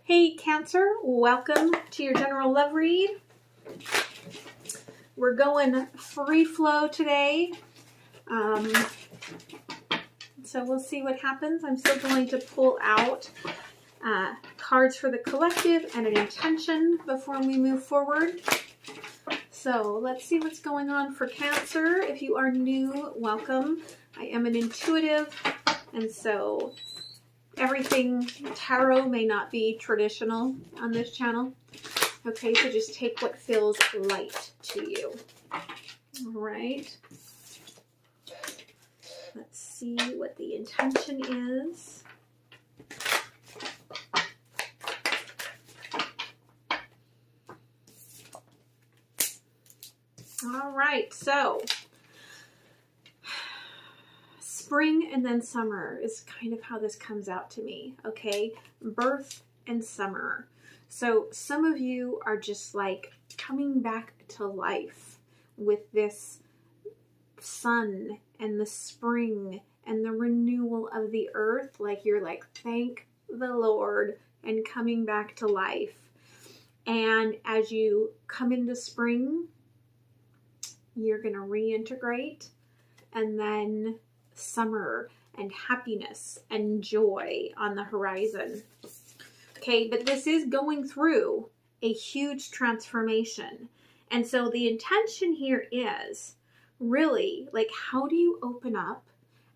Hey Cancer, welcome to your general love read. We're going free flow today. So we'll see what happens. I'm still going to pull out cards for the collective and an intention before we move forward. So let's see what's going on for Cancer. If you are new, welcome. I am an intuitive, and so everything tarot may not be traditional on this channel. Okay, so just take what feels light to you. All right. Let's see what the intention is. All right, so spring and then summer is kind of how this comes out to me, okay? Birth and summer. So some of you are just like coming back to life with this sun and the spring and the renewal of the earth. Like you're like, thank the Lord, and coming back to life. And as you come into spring, you're going to reintegrate, and then summer and happiness and joy on the horizon. Okay, but this is going through a huge transformation. And so the intention here is really like, how do you open up?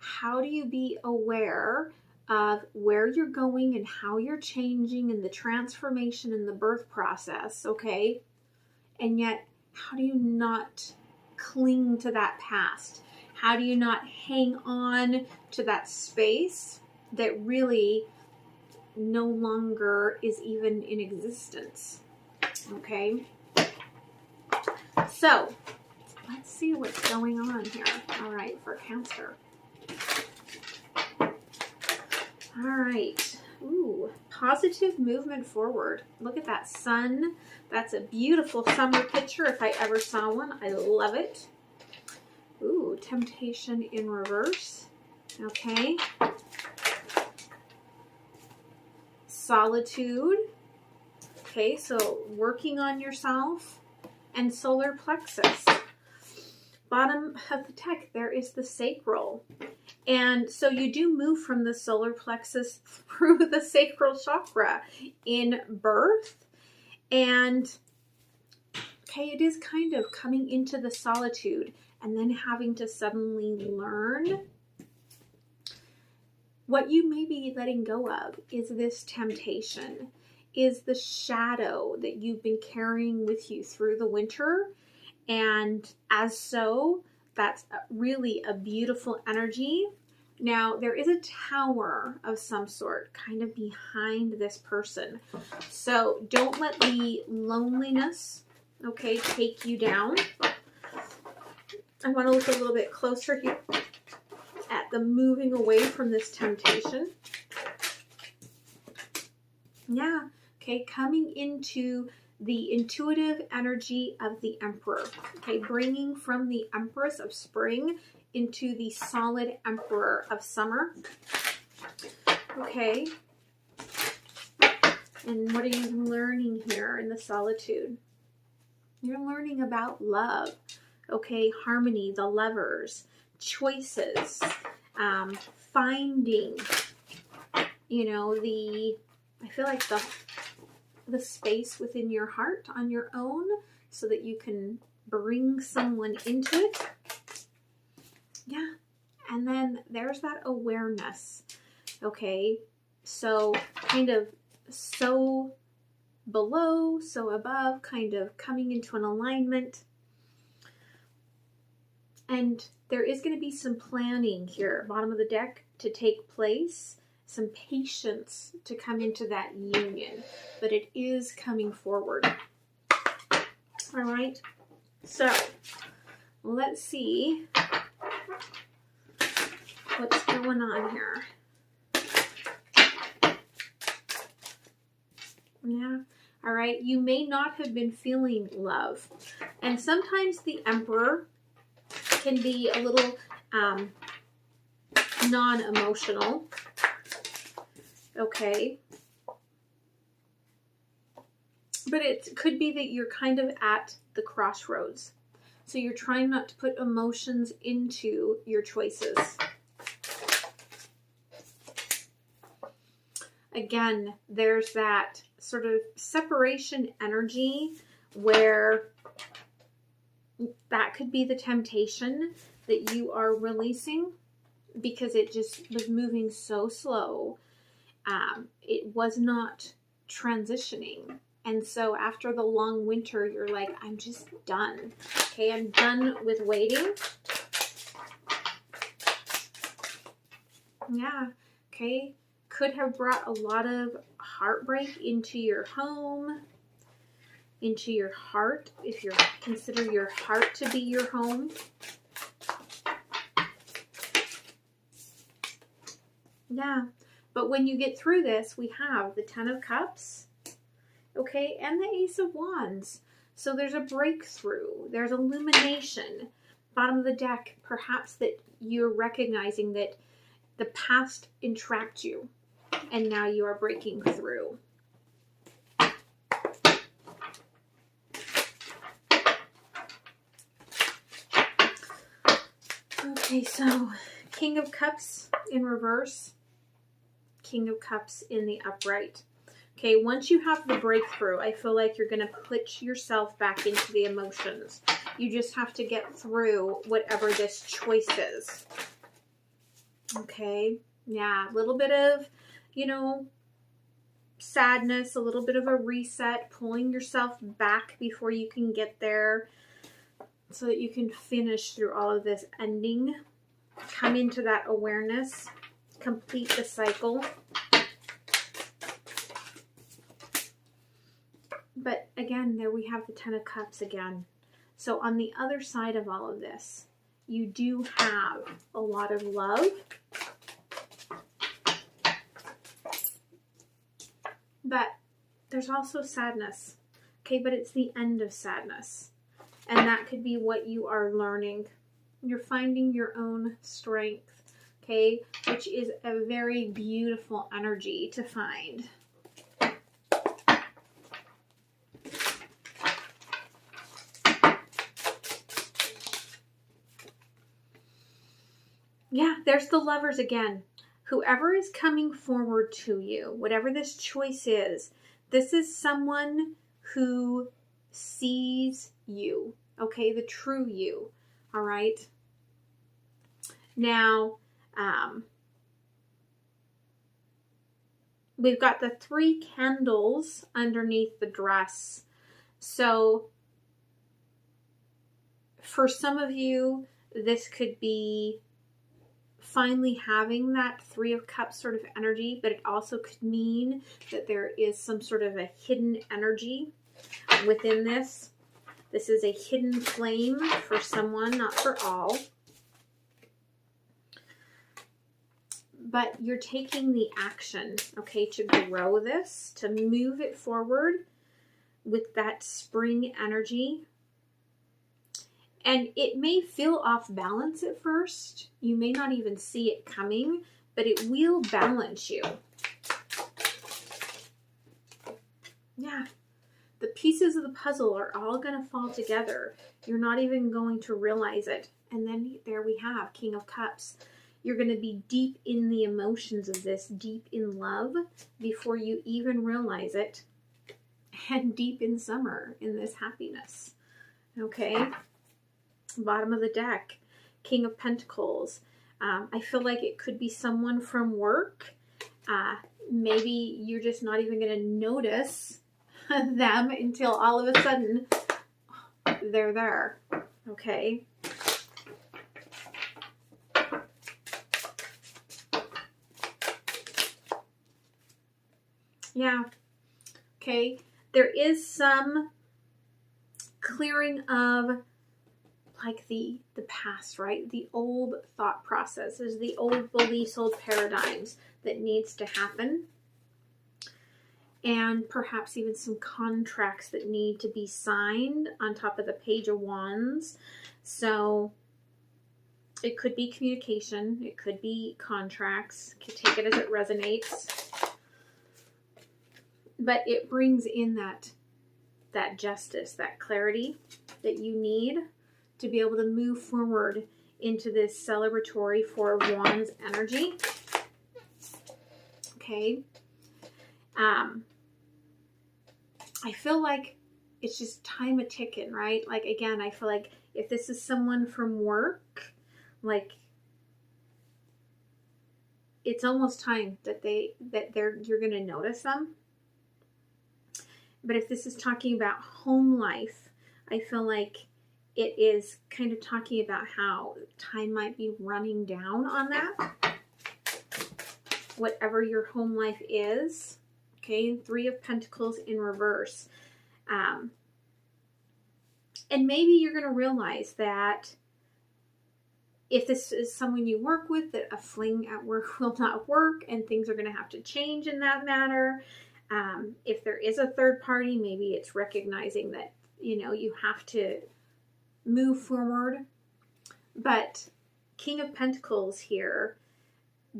How do you be aware of where you're going and how you're changing and the transformation and the birth process, okay? And yet, how do you not cling to that past? How do you not hang on to that space that really no longer is even in existence? Okay. So let's see what's going on here. All right, for Cancer. All right. Ooh, positive movement forward. Look at that sun. That's a beautiful summer picture if I ever saw one. I love it. Ooh, temptation in reverse. Okay. Solitude. Okay, so working on yourself. And solar plexus. Bottom of the deck, there is the sacral. And so you do move from the solar plexus through the sacral chakra in birth. And okay, it is kind of coming into the solitude and then having to suddenly learn. What you may be letting go of is this temptation, is the shadow that you've been carrying with you through the winter. And as so, that's really a beautiful energy. Now, there is a tower of some sort kind of behind this person. So don't let the loneliness, okay, take you down. I want to look a little bit closer here at the moving away from this temptation. Yeah, okay, coming into the intuitive energy of the Emperor. Okay, bringing from the Empress of spring into the solid Emperor of summer. Okay. And what are you learning here in the solitude? You're learning about love. Okay, harmony, the lovers, choices, finding, you know, I feel like the space within your heart on your own so that you can bring someone into it. Yeah. And then there's that awareness. Okay. So kind of so below, so above, kind of coming into an alignment. And there is going to be some planning here, bottom of the deck, to take place. Some patience to come into that union, but it is coming forward. All right, so let's see what's going on here. Yeah, all right, you may not have been feeling love, and sometimes the Emperor can be a little non-emotional. Okay. But it could be that you're kind of at the crossroads. So you're trying not to put emotions into your choices. Again, there's that sort of separation energy where that could be the temptation that you are releasing because it just was moving so slow. It was not transitioning. And so after the long winter, you're like, I'm just done. Okay, I'm done with waiting. Yeah, okay. Could have brought a lot of heartbreak into your home, into your heart, if you consider your heart to be your home. Yeah, but when you get through this, we have the Ten of Cups, okay, and the Ace of Wands. So there's a breakthrough, there's illumination. Bottom of the deck, perhaps that you're recognizing that the past entrapped you, and now you are breaking through. Okay, so King of Cups in reverse, King of Cups in the upright. Okay, once you have the breakthrough, I feel like you're going to put yourself back into the emotions. You just have to get through whatever this choice is. Okay, yeah, a little bit of, you know, sadness, a little bit of a reset, pulling yourself back before you can get there so that you can finish through all of this ending. Come into that awareness, complete the cycle. But again, there we have the Ten of Cups again. So on the other side of all of this, you do have a lot of love. But there's also sadness. Okay, but it's the end of sadness. And that could be what you are learning. You're finding your own strength. Okay, which is a very beautiful energy to find. Yeah, there's the Lovers again. Whoever is coming forward to you, whatever this choice is, this is someone who sees you, okay? The true you, all right? Now, we've got the 3 candles underneath the dress. So, for some of you, this could be finally having that 3 of Cups sort of energy, but it also could mean that there is some sort of a hidden energy within this. This is a hidden flame for someone, not for all. But you're taking the action, okay, to grow this, to move it forward with that spring energy. And it may feel off balance at first. You may not even see it coming, but it will balance you. Yeah. The pieces of the puzzle are all going to fall together. You're not even going to realize it. And then there we have King of Cups. You're going to be deep in the emotions of this, deep in love before you even realize it. And deep in summer in this happiness. Okay? Bottom of the deck, King of Pentacles. I feel like it could be someone from work. Maybe you're just not even going to notice them until all of a sudden they're there. Okay. Yeah. Okay. There is some clearing of like the past, right? The old thought processes, the old beliefs, old paradigms that needs to happen. And perhaps even some contracts that need to be signed on top of the Page of Wands. So it could be communication. It could be contracts. You can take it as it resonates. But it brings in that that justice, that clarity that you need to be able to move forward into this celebratory Four of Wands energy. Okay. I feel like it's just time a ticking, right? Like, again, I feel like if this is someone from work, like, it's almost time that you're going to notice them. But if this is talking about home life, I feel like it is kind of talking about how time might be running down on that. Whatever your home life is. Okay, Three of Pentacles in reverse. And maybe you're going to realize that if this is someone you work with, that a fling at work will not work and things are going to have to change in that matter. If there is a third party, maybe it's recognizing that, you know, you have to move forward. But King of Pentacles here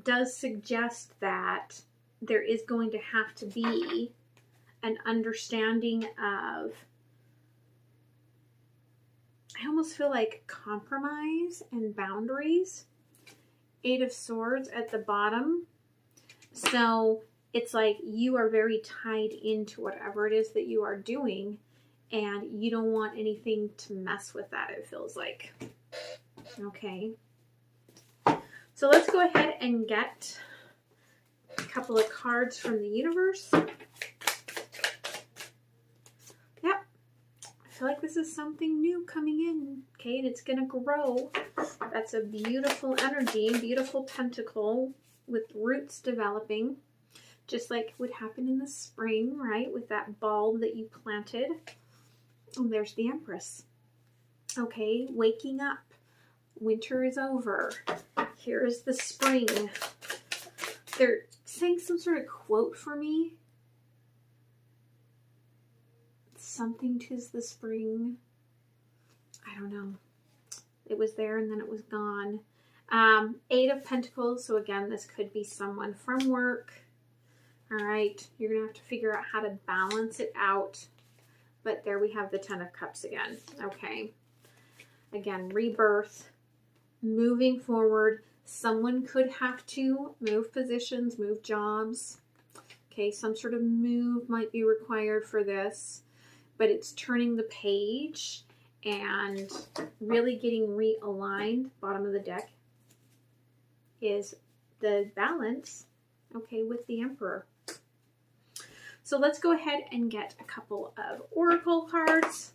does suggest that there is going to have to be an understanding of, I almost feel like compromise and boundaries. Eight of Swords at the bottom. So it's like you are very tied into whatever it is that you are doing, and you don't want anything to mess with that, it feels like. Okay. So let's go ahead and get a couple of cards from the universe. Yep. I feel like this is something new coming in, okay, and it's going to grow. That's a beautiful energy, beautiful pentacle with roots developing, just like would happen in the spring, right, with that bulb that you planted. And there's the Empress. Okay, waking up. Winter is over. Here's the spring. They're saying some sort of quote for me. Something 'tis the spring. I don't know. It was there and then it was gone. Eight of Pentacles. So again, this could be someone from work. All right. You're going to have to figure out how to balance it out. But there we have the Ten of Cups again. Okay. Again, rebirth. Moving forward. Someone could have to move positions, move jobs. Okay, some sort of move might be required for this, but it's turning the page and really getting realigned. Bottom of the deck is the balance, okay, with the Emperor. So let's go ahead and get a couple of oracle cards.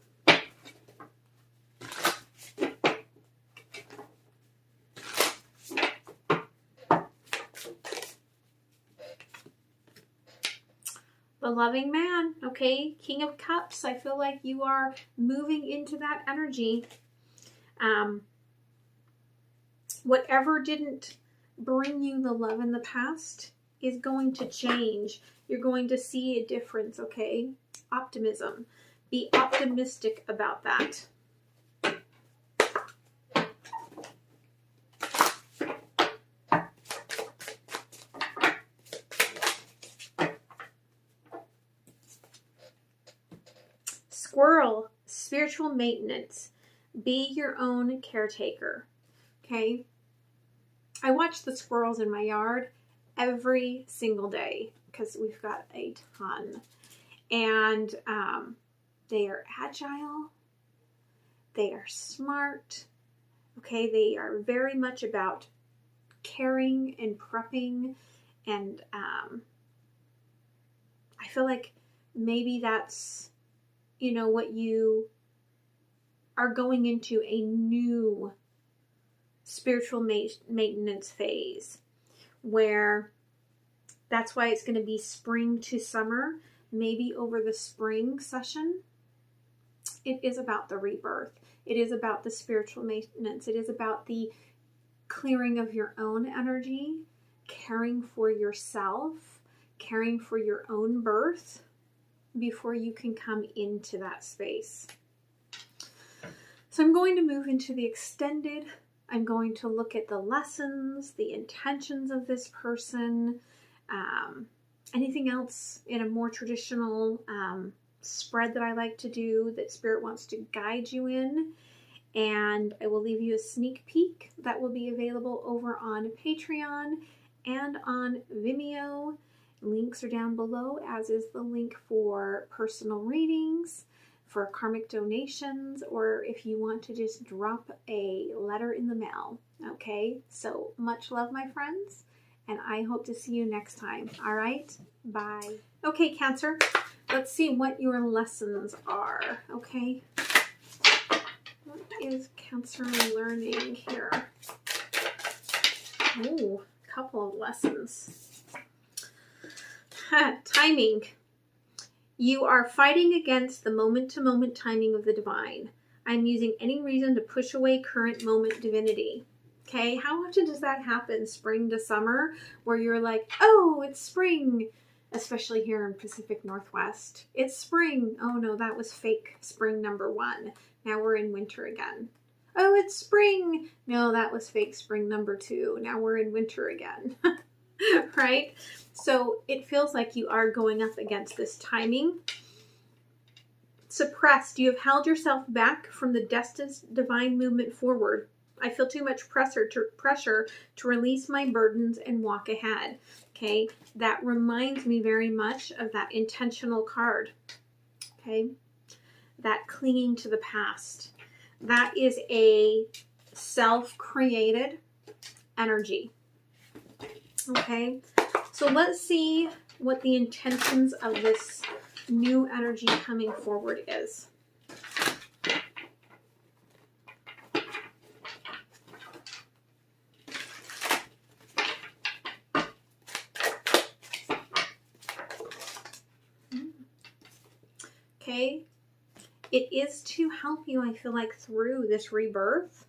The loving man, okay, King of Cups. I feel like you are moving into that energy. Whatever didn't bring you the love in the past is going to change. You're going to see a difference, okay? Optimism. Be optimistic about that. Squirrel, spiritual maintenance. Be your own caretaker. Okay? I watch the squirrels in my yard every single day because we've got a ton. And they are agile. They are smart. Okay? They are very much about caring and prepping. And I feel like maybe that's, you know, what you are going into a new spiritual maintenance phase where that's why it's going to be spring to summer. Maybe over the spring session, it is about the rebirth. It is about the spiritual maintenance. It is about the clearing of your own energy, caring for yourself, caring for your own birth, before you can come into that space. So I'm going to move into the extended. I'm going to look at the lessons, the intentions of this person, anything else in a more traditional spread that I like to do that Spirit wants to guide you in. And I will leave you a sneak peek that will be available over on Patreon and on Vimeo. Links are down below, as is the link for personal readings, for karmic donations, or if you want to just drop a letter in the mail. Okay, so much love, my friends, and I hope to see you next time. All right, bye. Okay, Cancer, let's see what your lessons are. Okay, what is Cancer learning here? Ooh, a couple of lessons. Timing. You are fighting against the moment-to-moment timing of the divine. I'm using any reason to push away current moment divinity. Okay, how often does that happen, spring to summer, where you're like, oh, it's spring, especially here in Pacific Northwest. It's spring. Oh no, that was fake spring number 1. Now we're in winter again. Oh, it's spring. No, that was fake spring number 2. Now we're in winter again. Right? So it feels like you are going up against this timing. Suppressed. You have held yourself back from the destined divine movement forward. I feel too much pressure to release my burdens and walk ahead. Okay, that reminds me very much of that intentional card. Okay, that clinging to the past. That is a self-created energy. Okay, so let's see what the intentions of this new energy coming forward is. Okay, it is to help you, I feel like, through this rebirth.